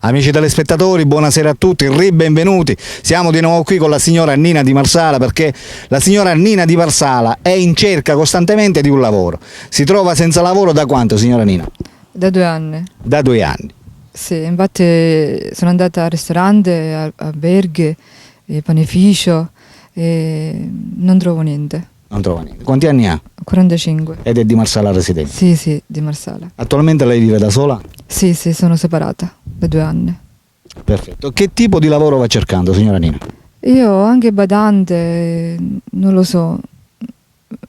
Amici telespettatori, buonasera a tutti, benvenuti. Siamo di nuovo qui con la signora Nina Di Marsala, perché la signora Nina Di Marsala è in cerca costantemente di un lavoro. Si trova senza lavoro da quanto, signora Nina? Da 2 anni. Da 2 anni. Sì, infatti sono andata al ristorante, a alberghi, panificio e non trovo niente. Non trova niente. Quanti anni ha? 45. Ed è di Marsala residente? Sì, sì, di Marsala. Attualmente lei vive da sola? Sì, sì, sono separata da 2 anni. Perfetto. Che tipo di lavoro va cercando, signora Nina? Io anche badante, non lo so,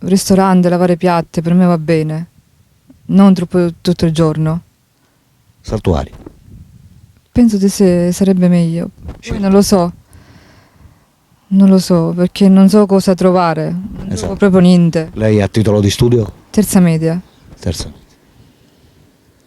ristorante, lavare piatti, per me va bene. Non troppo tutto il giorno. Saltuari. Penso di sì, sarebbe meglio. Sì. Poi non lo so. Non lo so, perché non so cosa trovare. Non Esatto. trovo proprio niente. Lei ha titolo di studio? Terza media. Terzo.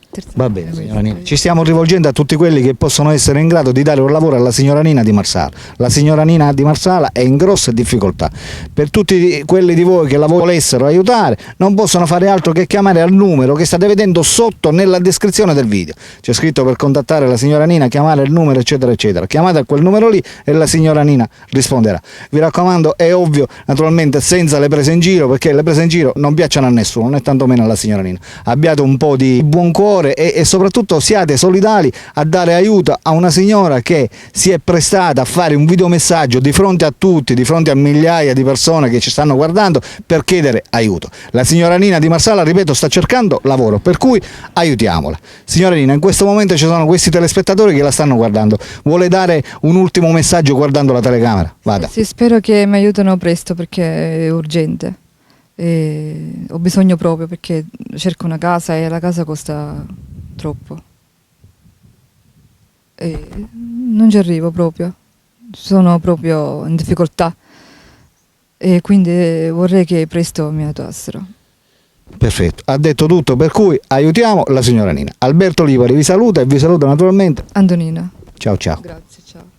Terza Va media, bene, signora Nina. sì. Ci stiamo rivolgendo a tutti quelli che possono essere in grado di dare un lavoro alla signora Nina Di Marsala. La signora Nina Di Marsala è in grosse difficoltà. Per tutti quelli di voi che la volessero aiutare, non possono fare altro che chiamare al numero che state vedendo sotto nella descrizione del video. C'è scritto per contattare la signora Nina, chiamare il numero, eccetera, eccetera. Chiamate a quel numero lì e la signora Nina risponderà. Vi raccomando, è ovvio, naturalmente senza le prese in giro, perché le prese in giro non piacciono a nessuno, né tantomeno alla signora Nina. Abbiate un po' di buon cuore e soprattutto siate solidali a dare aiuto a una signora che si è prestata a fare un videomessaggio di fronte a tutti, di fronte a migliaia di persone che ci stanno guardando, per chiedere aiuto. La signora Nina Di Marsala, ripeto, sta cercando lavoro, per cui aiutiamola. Signora Nina, in questo momento ci sono questi telespettatori che la stanno guardando. Vuole dare un ultimo messaggio guardando la telecamera? Vada. Sì, spero che mi aiutino presto perché è urgente. E ho bisogno proprio perché cerco una casa e la casa costa troppo. E non ci arrivo proprio. Sono proprio in difficoltà. E quindi vorrei che presto mi aiutassero. Perfetto, ha detto tutto, per cui aiutiamo la signora Nina. Alberto Lipari vi saluta e vi saluta naturalmente. Antonina. Ciao ciao. Grazie, ciao.